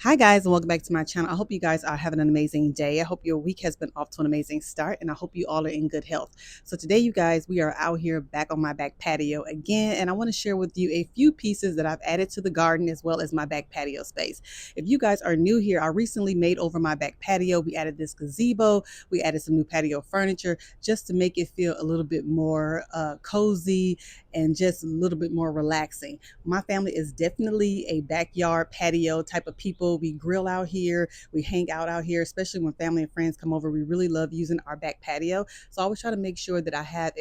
Hi guys, and welcome back to my channel. I hope you guys are having an amazing day. I hope your week has been off to an amazing start, and I hope you all are in good health. So today, you guys, we are out here back on my back patio again, and I want to share with you a few pieces that I've added to the garden as well as my back patio space. If you guys are new here, I recently made over my back patio. We added this gazebo, we added some new patio furniture just to make it feel a little bit more cozy and just a little bit more relaxing. My family is definitely a backyard patio type of people. We grill out here, we hang out here, especially when family and friends come over. We really love using our back patio. So I always try to make sure that I have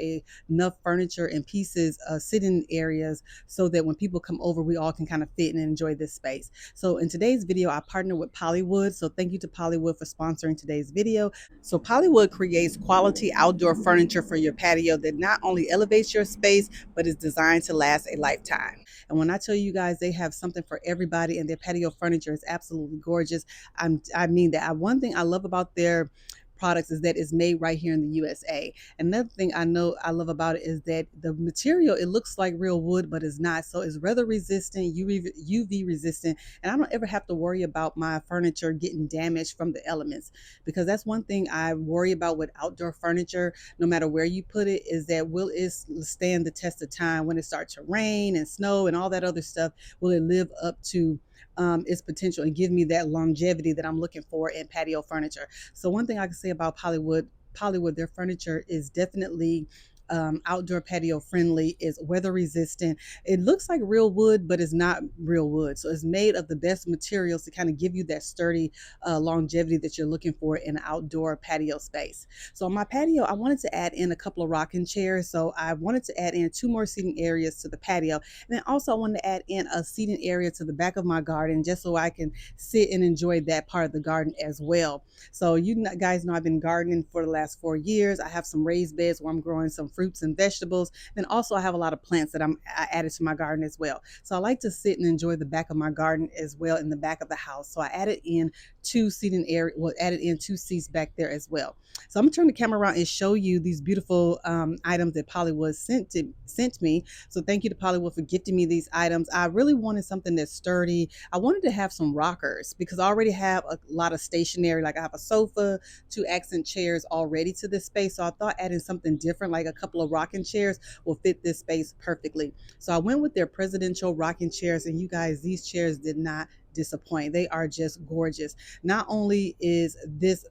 enough furniture and pieces, sitting areas, so that when people come over, we all can kind of fit and enjoy this space. So in today's video, I partner with POLYWOOD. So thank you to POLYWOOD for sponsoring today's video. So POLYWOOD creates quality outdoor furniture for your patio that not only elevates your space, but is designed to last a lifetime. And when I tell you guys they have something for everybody and their patio furniture is absolutely gorgeous, I mean that. One thing I love about their products is that it's made right here in the USA. Another thing I know I love about it is that the material, it looks like real wood, but it's not. So it's weather resistant, UV resistant, and I don't ever have to worry about my furniture getting damaged from the elements, because that's one thing I worry about with outdoor furniture. No matter where you put it, is that will it stand the test of time when it starts to rain and snow and all that other stuff? Will it live up to its potential and give me that longevity that I'm looking for in patio furniture? So one thing I can say about POLYWOOD, their furniture is definitely outdoor patio friendly, is weather resistant. It looks like real wood, but it's not real wood. So it's made of the best materials to kind of give you that sturdy longevity that you're looking for in an outdoor patio space. So on my patio, I wanted to add in a couple of rocking chairs. So I wanted to add in two more seating areas to the patio. And then also I wanted to add in a seating area to the back of my garden, just so I can sit and enjoy that part of the garden as well. So you guys know I've been gardening for the last 4 years. I have some raised beds where I'm growing some fruits and vegetables. Then also I have a lot of plants that I added to my garden as well. So I like to sit and enjoy the back of my garden as well, in the back of the house. So I added in two seating area, well, added in two seats back there as well. So I'm gonna turn the camera around and show you these beautiful items that POLYWOOD sent me. So thank you to POLYWOOD for gifting me these items. I really wanted something that's sturdy. I wanted to have some rockers because I already have a lot of stationery. Like I have a sofa, two accent chairs already to this space. So I thought adding something different, like a couple of rocking chairs, will fit this space perfectly. So I went with their presidential rocking chairs, and you guys, these chairs did not disappoint. They are just gorgeous. Not only is this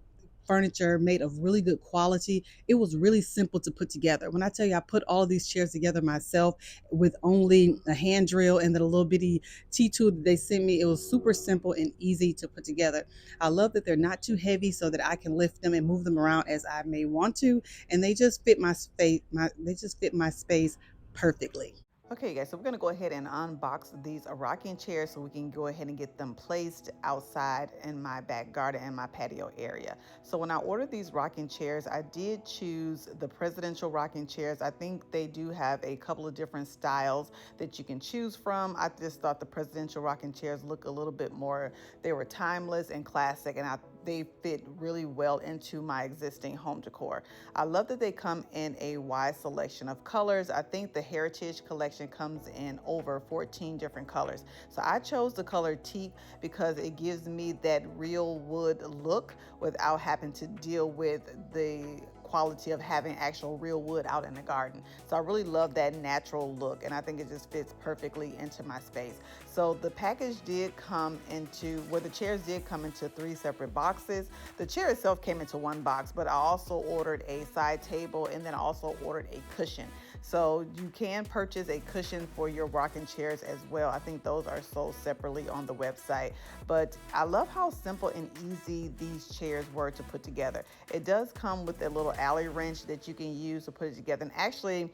furniture made of really good quality, it was really simple to put together. When I tell you I put all of these chairs together myself with only a hand drill and then a little bitty T-tool that they sent me, it was super simple and easy to put together. I love that they're not too heavy, so that I can lift them and move them around as I may want to, and they just fit my space. They just fit my space perfectly. Okay, guys, so we're going to go ahead and unbox these rocking chairs so we can go ahead and get them placed outside in my back garden and my patio area. So when I ordered these rocking chairs, I did choose the presidential rocking chairs. I think they do have a couple of different styles that you can choose from. I just thought the presidential rocking chairs look a little bit more, they were timeless and classic, and they fit really well into my existing home decor. I love that they come in a wide selection of colors. I think the Heritage collection comes in over 14 different colors. So I chose the color teak because it gives me that real wood look without having to deal with the quality of having actual real wood out in the garden. So I really love that natural look, and I think it just fits perfectly into my space. So the package did come into, well, the chairs did come into 3 separate boxes. The chair itself came into 1 box, but I also ordered a side table, and then I also ordered a cushion. So you can purchase a cushion for your rocking chairs as well. I think those are sold separately on the website. But I love how simple and easy these chairs were to put together. It does come with a little alley wrench that you can use to put it together. And actually,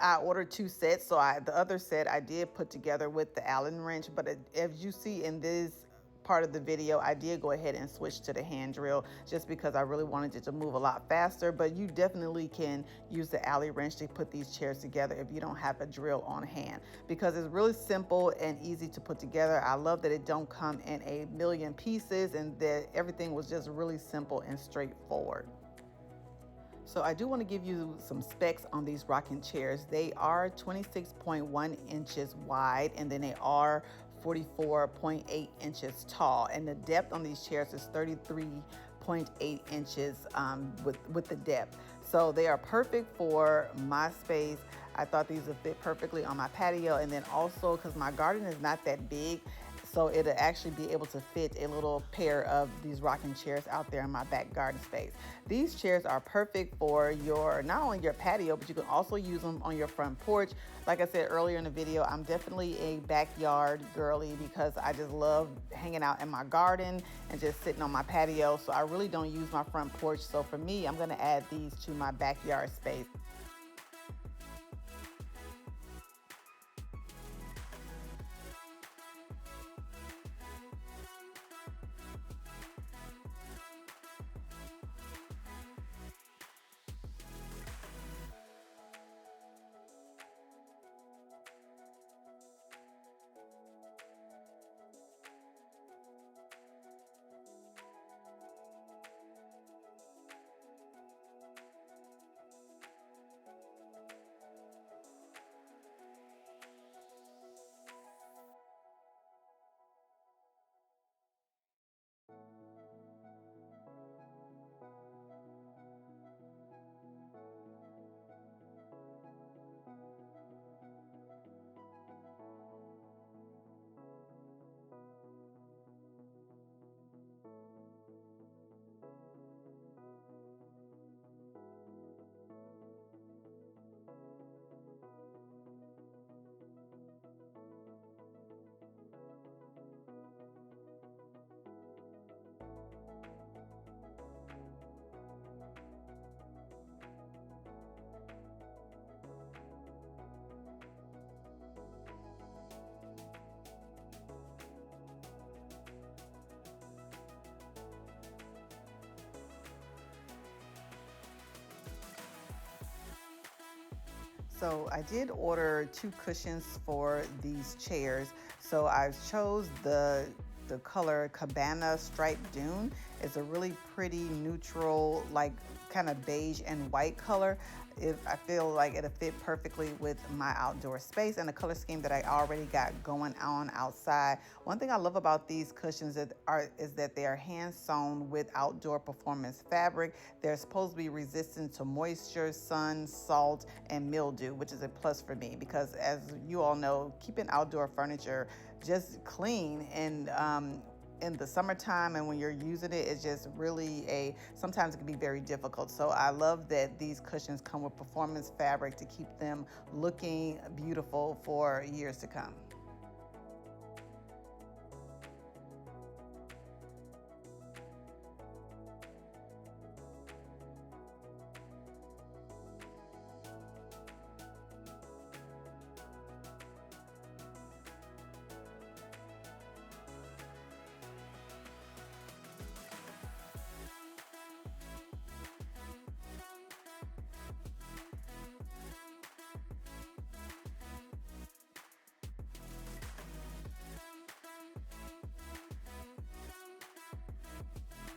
I ordered 2 sets, so the other set I did put together with the Allen wrench. But as you see in this part of the video, I did go ahead and switch to the hand drill just because I really wanted it to move a lot faster. But you definitely can use the alley wrench to put these chairs together if you don't have a drill on hand, because it's really simple and easy to put together. I love that it don't come in a million pieces, and that everything was just really simple and straightforward. So I do want to give you some specs on these rocking chairs. They are 26.1 inches wide, and then they are 44.8 inches tall, and the depth on these chairs is 33.8 inches with the depth. So they are perfect for my space. I thought these would fit perfectly on my patio, and then also because my garden is not that big, so it'll actually be able to fit a little pair of these rocking chairs out there in my back garden space. These chairs are perfect for your, not only your patio, but you can also use them on your front porch. Like I said earlier in the video, I'm definitely a backyard girly because I just love hanging out in my garden and just sitting on my patio. So I really don't use my front porch. So for me, I'm gonna add these to my backyard space. So I did order 2 cushions for these chairs. So I chose the color Cabana Striped Dune. It's a really pretty neutral, like kind of beige and white color. I feel like it'll fit perfectly with my outdoor space and the color scheme that I already got going on outside. One thing I love about these cushions is that they are hand sewn with outdoor performance fabric. They're supposed to be resistant to moisture, sun, salt, and mildew, which is a plus for me because, as you all know, keeping outdoor furniture just clean and in the summertime and when you're using it, it's just really sometimes it can be very difficult. So I love that these cushions come with performance fabric to keep them looking beautiful for years to come.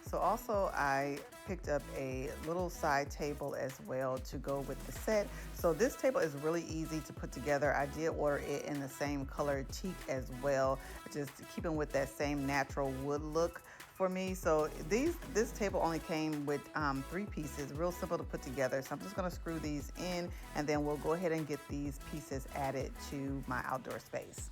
So also I picked up a little side table as well to go with the set. So this table is really easy to put together. I did order it in the same color teak as well, just keeping with that same natural wood look for me. So this table only came with 3 pieces, real simple to put together. So I'm just gonna screw these in and then we'll go ahead and get these pieces added to my outdoor space.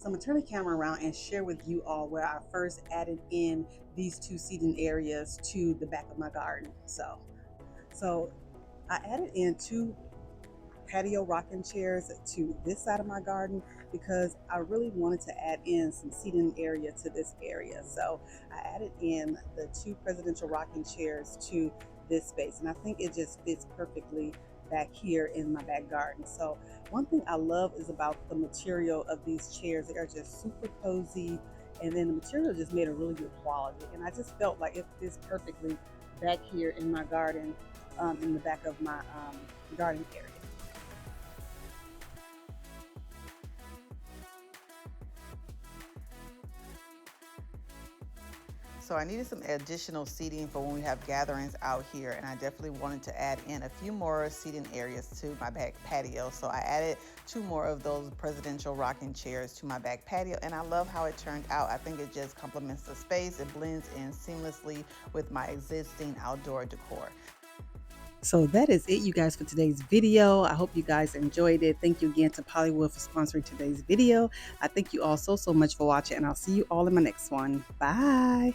So I'm gonna turn the camera around and share with you all where I first added in these two seating areas to the back of my garden. So I added in two patio rocking chairs to this side of my garden because I really wanted to add in some seating area to this area. So I added in the two presidential rocking chairs to this space, and I think it just fits perfectly back here in my back garden. So one thing I love is about the material of these chairs. They are just super cozy, and then the material just made a really good quality, and I just felt like it fits perfectly back here in my garden, in the back of my garden area. So I needed some additional seating for when we have gatherings out here, and I definitely wanted to add in a few more seating areas to my back patio. So I added two more of those presidential rocking chairs to my back patio, and I love how it turned out. I think it just complements the space. It blends in seamlessly with my existing outdoor decor. So that is it, you guys, for today's video. I hope you guys enjoyed it. Thank you again to Pollywood for sponsoring today's video. I thank you all so much for watching, and I'll see you all in my next one. Bye.